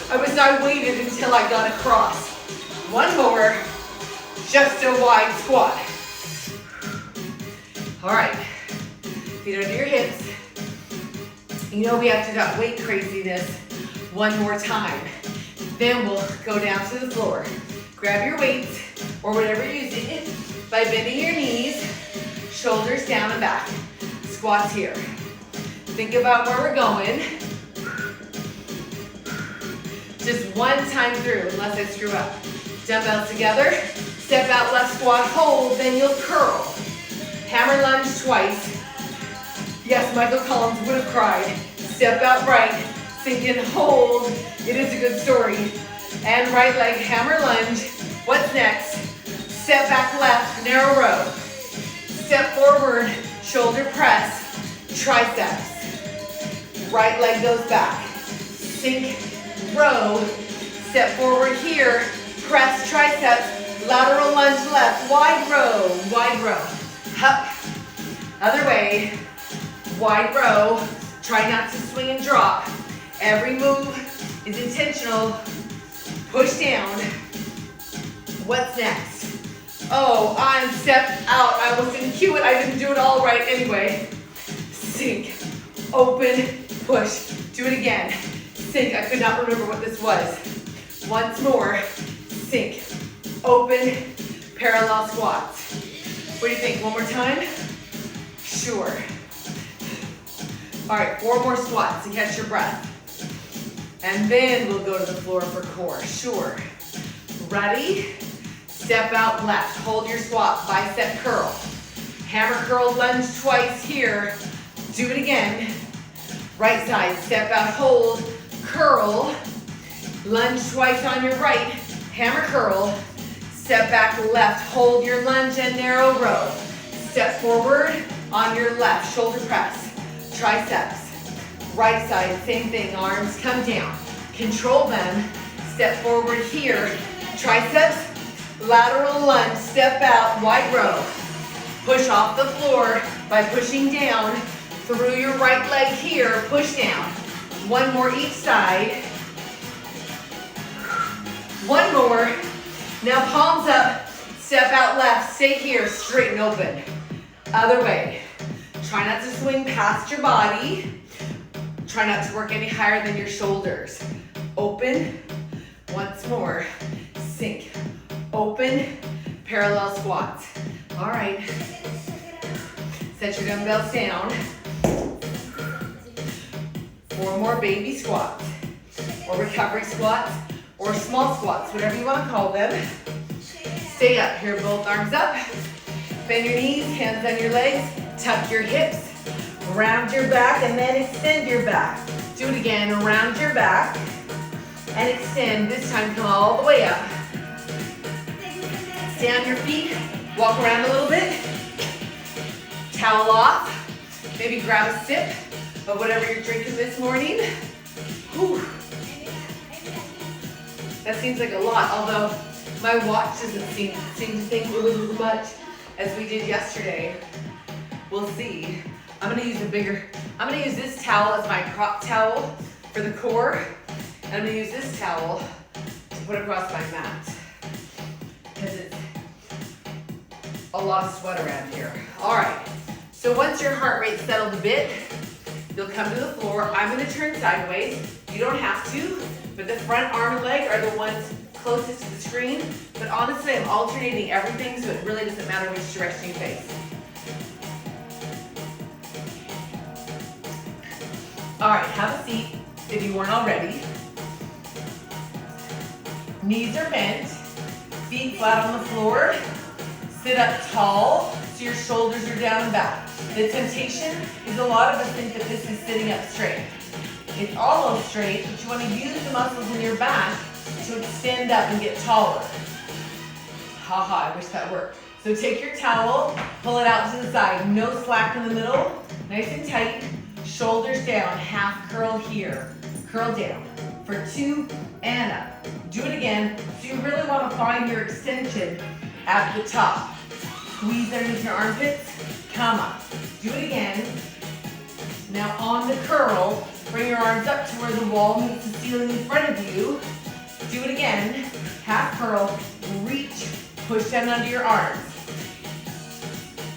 I waited until I got across. 1 more, just a wide squat. All right, feet under your hips. You know we have to do weight craziness 1 more time. Then we'll go down to the floor. Grab your weights, or whatever you're using, by bending your knees, shoulders down and back. Squats here. Think about where we're going. Just 1 time through, unless I screw up. Dumbbells together, step out, left squat, hold, then you'll curl. Hammer lunge twice. Yes, Michael Collins would have cried. Step out right, sink and hold. It is a good story. And right leg, hammer lunge. What's next? Step back left, narrow row. Step forward, shoulder press, triceps. Right leg goes back. Sink, row. Step forward here, press triceps, lateral lunge left, wide row, wide row. Up, other way, wide row. Try not to swing and drop. Every move is intentional. Push down. What's next? Oh, I'm stepped out. I almost didn't cue it. I didn't do it all right anyway. Sink, open, push. Do it again. Sink. I could not remember what this was. Once more. Sink, open, parallel squats. What do you think? One more time? Sure. All right, 4 more squats to catch your breath. And then we'll go to the floor for core. Sure. Ready? Step out left. Hold your squat. Bicep curl. Hammer curl lunge twice here. Do it again. Right side. Step out, hold, curl. Lunge twice on your right. Hammer curl. Step back left. Hold your lunge and narrow row. Step forward on your left. Shoulder press. Triceps. Right side, same thing. Arms come down. Control them. Step forward here. Triceps. Lateral lunge. Step out. Wide row. Push off the floor by pushing down through your right leg here. Push down. 1 more each side. 1 more. Now palms up. Step out left. Stay here. Straight and open. Other way. Try not to swing past your body. Try not to work any higher than your shoulders. Open. Once more. Sink. Open. Parallel squats. All right. Set your dumbbells down. 4 more baby squats. Or recovery squats. Or small squats. Whatever you want to call them. Stay up here. Both arms up. Bend your knees. Hands on your legs. Tuck your hips, round your back, and then extend your back. Do it again, round your back, and extend. This time, come all the way up. Stay on your feet, walk around a little bit. Towel off, maybe grab a sip of whatever you're drinking this morning. Whew. That seems like a lot, although my watch doesn't seem to think it was as much as we did yesterday. We'll see. I'm gonna use this towel as my prop towel for the core. And I'm gonna use this towel to put across my mat. Because it's a lot of sweat around here. All right, so once your heart rate settled a bit, you'll come to the floor. I'm gonna turn sideways. You don't have to, but the front arm and leg are the ones closest to the screen. But honestly, I'm alternating everything, so it really doesn't matter which direction you face. All right, have a seat if you weren't already. Knees are bent, feet flat on the floor. Sit up tall so your shoulders are down and back. The temptation is a lot of us think that this is sitting up straight. It's almost straight, but you want to use the muscles in your back to extend up and get taller. Haha, I wish that worked. So take your towel, pull it out to the side. No slack in the middle, nice and tight. Shoulders down, half curl here. Curl down for 2 and up. Do it again. So you really want to find your extension at the top. Squeeze underneath your armpits. Come up. Do it again. Now on the curl, bring your arms up to where the wall meets the ceiling in front of you. Do it again. Half curl. Reach. Push down under your arms.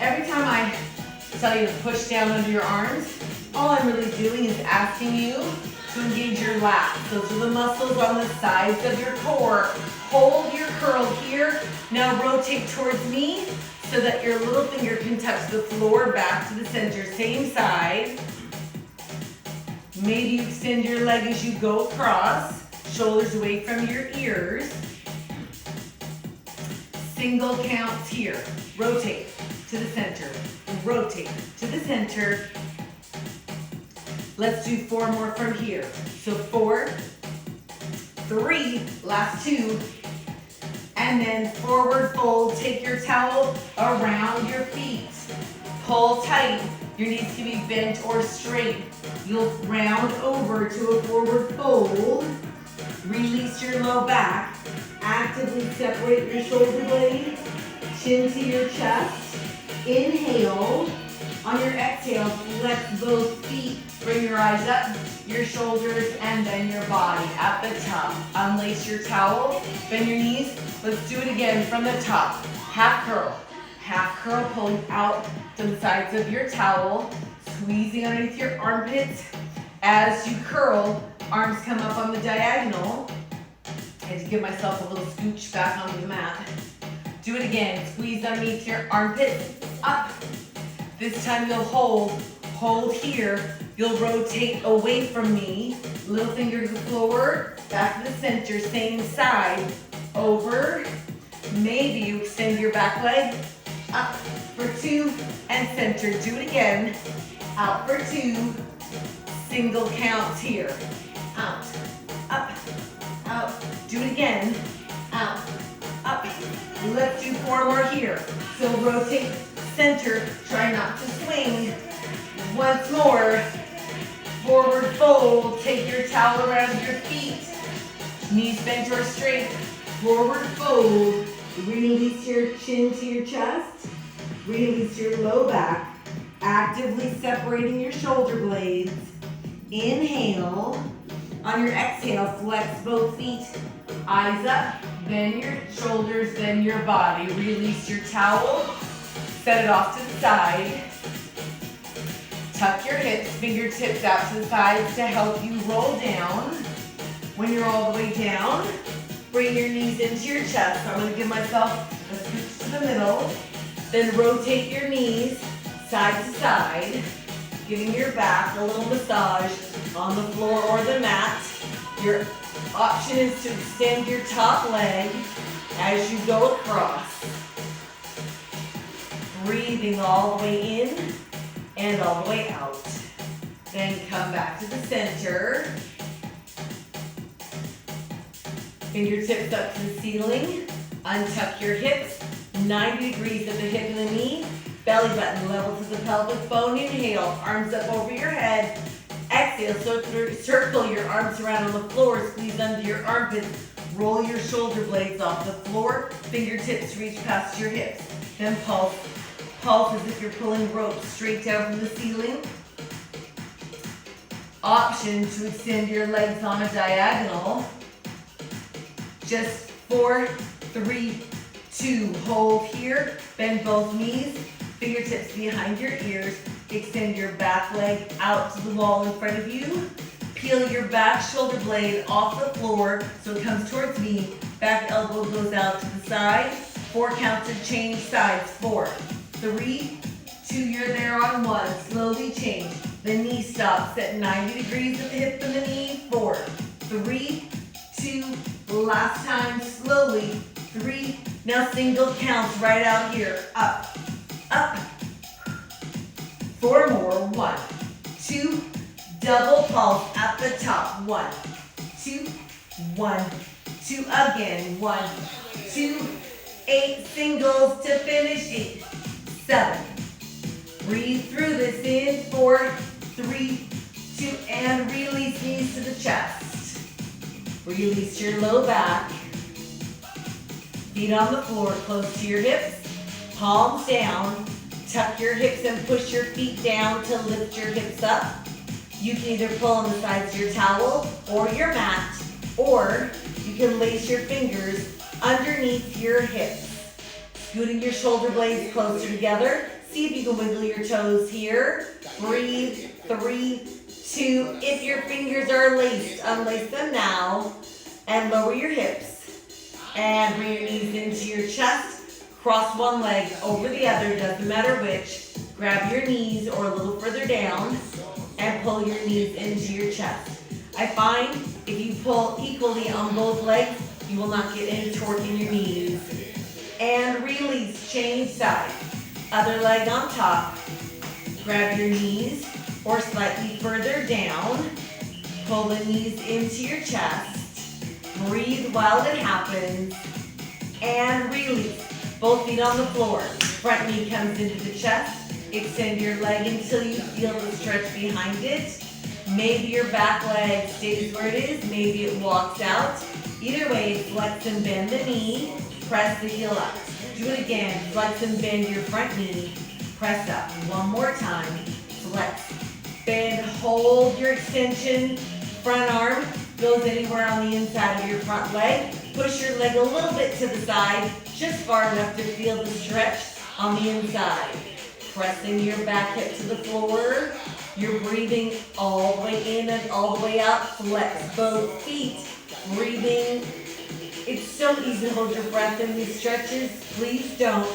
Every time I tell you to push down under your arms, all I'm really doing is asking you to engage your lats. Those are the muscles on the sides of your core. Hold your curl here. Now rotate towards me so that your little finger can touch the floor back to the center. Same side. Maybe you extend your leg as you go across. Shoulders away from your ears. Single counts here. Rotate to the center. Rotate to the center. Let's do 4 more from here. So 4, 3, last 2, and And then forward fold, take your towel around your feet. Pull tight. Your knees can be bent or straight. You'll round over to a forward fold. Release your low back. Actively separate your shoulder blades. Chin to your chest. Inhale. On your exhale, flex both feet. Bring your eyes up, your shoulders, and then your body at the top. Unlace your towel, bend your knees. Let's do it again from the top. Half curl. Half curl, pulling out to the sides of your towel, squeezing underneath your armpits. As you curl, arms come up on the diagonal. I had to give myself a little scooch back onto the mat. Do it again. Squeeze underneath your armpits, up. This time you'll hold here. You'll rotate away from me. Little fingers forward, back to the center, same side. Over. Maybe you extend your back leg. Up for 2 and center. Do it again. Out for 2. Single counts here. Out, up, out. Do it again. Out, up. Let's do 4 more here. So rotate, center. Try not to swing. Once more. Forward fold. Take your towel around your feet. Knees bent or straight. Forward fold. Release your chin to your chest. Release your low back. Actively separating your shoulder blades. Inhale. On your exhale, flex both feet. Eyes up. Bend your shoulders, bend your body. Release your towel. Set it off to the side. Tuck your hips, fingertips out to the sides to help you roll down. When you're all the way down, bring your knees into your chest. I'm going to give myself a scoot to the middle. Then rotate your knees side to side, giving your back a little massage on the floor or the mat. Your option is to extend your top leg as you go across. Breathing all the way in and all the way out. Then come back to the center. Fingertips up to the ceiling. Untuck your hips. 90 degrees at the hip and the knee. Belly button level to the pelvic bone. Inhale, arms up over your head. Exhale, circle your arms around on the floor. Squeeze under your armpits. Roll your shoulder blades off the floor. Fingertips reach past your hips. Then pulse. Pulse as if you're pulling rope straight down from the ceiling. Option to extend your legs on a diagonal. Just 4, 3, 2. Hold here. Bend both knees. Fingertips behind your ears. Extend your back leg out to the wall in front of you. Peel your back shoulder blade off the floor so it comes towards me. Back elbow goes out to the side. 4 counts to change sides. 4, 3, 2, you're there on 1. Slowly change. The knee stops at 90 degrees at the hip and the knee. 4, 3, 2, last time, slowly. 3, now single counts right out here. Up, up. 4 more. 1, 2, double pulse at the top. 1, 2, 1, 2 again. 1, 2, 8 singles to finish. 8, 7. Breathe through this in. 4, 3, 2, and release knees to the chest. Release your low back. Feet on the floor, close to your hips. Palms down. Tuck your hips and push your feet down to lift your hips up. You can either pull on the sides of your towel or your mat, or you can lace your fingers underneath your hips. Scooting your shoulder blades closer together. See if you can wiggle your toes here. Breathe. 3, 2. If your fingers are laced, unlace them now. And lower your hips. And bring your knees into your chest. Cross one leg over the other, doesn't matter which. Grab your knees or a little further down. And pull your knees into your chest. I find if you pull equally on both legs, you will not get any torque in your knees. And release, change side. Other leg on top. Grab your knees or slightly further down. Pull the knees into your chest. Breathe while it happens. and release. Both feet on the floor. Front knee comes into the chest. Extend your leg until you feel the stretch behind it. Maybe your back leg stays where it is, maybe it walks out. Either way, flex and bend the knee, press the heel up. Do it again, flex and bend your front knee, press up. One more time, flex, bend, hold your extension. Front arm goes anywhere on the inside of your front leg. Push your leg a little bit to the side, just far enough to feel the stretch on the inside. Pressing your back hip to the floor. You're breathing all the way in and all the way out. Flex both feet. Breathing. It's so easy to hold your breath in these stretches. Please don't.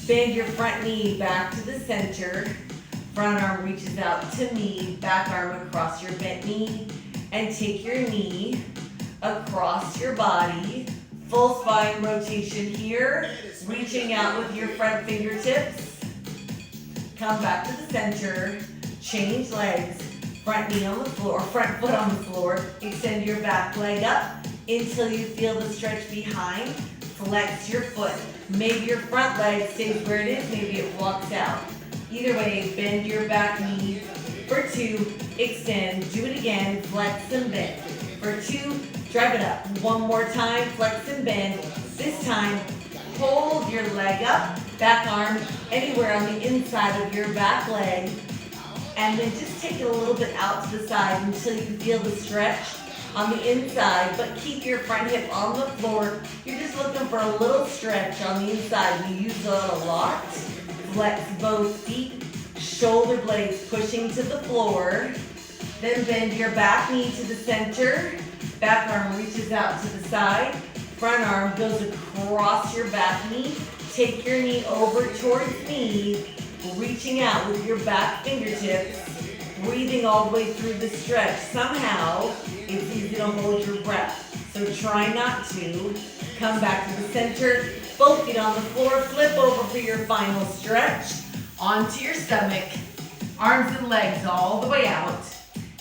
Bend your front knee back to the center. Front arm reaches out to knee. Back arm across your bent knee. And take your knee across your body. Full spine rotation here. Reaching out with your front fingertips. Come back to the center. Change legs. Front knee on the floor, front foot on the floor. Extend your back leg up until you feel the stretch behind. Flex your foot. Maybe your front leg stays where it is, maybe it walks out. Either way, bend your back knee. For 2, extend. Do it again, flex and bend. For 2, drive it up. One more time, flex and bend. This time, hold your leg up, back arm anywhere on the inside of your back leg. And then just take it a little bit out to the side until you feel the stretch on the inside, but keep your front hip on the floor. You're just looking for a little stretch on the inside. We use that a lot. Flex both feet, shoulder blades pushing to the floor. Then bend your back knee to the center. Back arm reaches out to the side. Front arm goes across your back knee. Take your knee over towards knee. Reaching out with your back fingertips, breathing all the way through the stretch. Somehow, it's easy to hold your breath, so try not to. Come back to the center, both feet on the floor, flip over for your final stretch. Onto your stomach, arms and legs all the way out.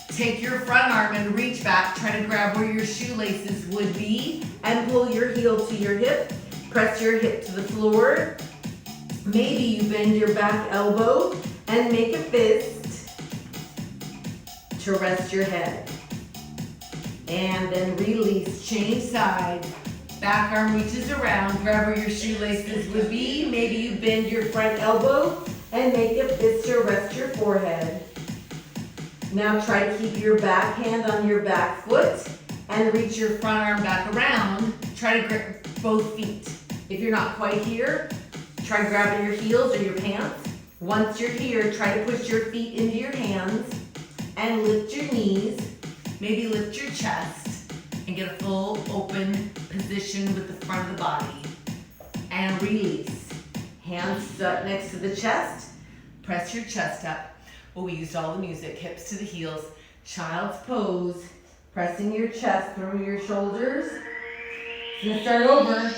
Take your front arm and reach back, try to grab where your shoelaces would be, and pull your heel to your hip. Press your hip to the floor. Maybe you bend your back elbow and make a fist to rest your head. And then release, change side. Back arm reaches around, grab where your shoelaces would be. Maybe you bend your front elbow and make a fist to rest your forehead. Now try to keep your back hand on your back foot and reach your front arm back around. Try to grip both feet. If you're not quite here, try grabbing your heels or your pants. Once you're here, try to push your feet into your hands and lift your knees. Maybe lift your chest and get a full open position with the front of the body. And release. Hands up next to the chest. Press your chest up. Well, we used all the music. Hips to the heels. Child's pose. Pressing your chest through your shoulders. You're gonna start over.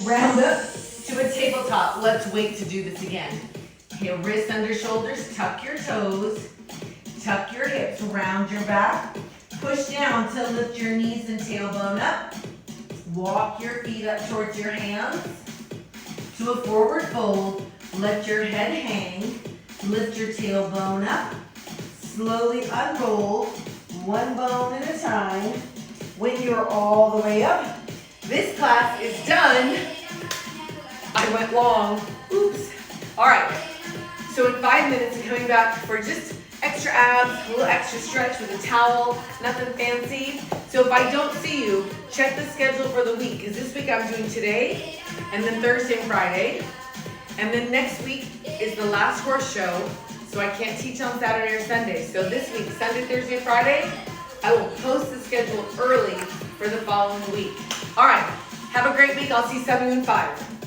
Round up to a tabletop. Let's wait to do this again. Okay, wrists under shoulders, tuck your toes, tuck your hips, round your back, push down to lift your knees and tailbone up. Walk your feet up towards your hands to a forward fold. Let your head hang, lift your tailbone up. Slowly unroll, one bone at a time. When you're all the way up, this class is done. I went long. Oops. All right. So in 5 minutes, I'm coming back for just extra abs, a little extra stretch with a towel, nothing fancy. So if I don't see you, check the schedule for the week. Because this week I'm doing today, and then Thursday and Friday. And then next week is the last horse show, so I can't teach on Saturday or Sunday. So this week, Sunday, Thursday, Friday, I will post the schedule early for the following week. All right. Have a great week. I'll see some of you in 5.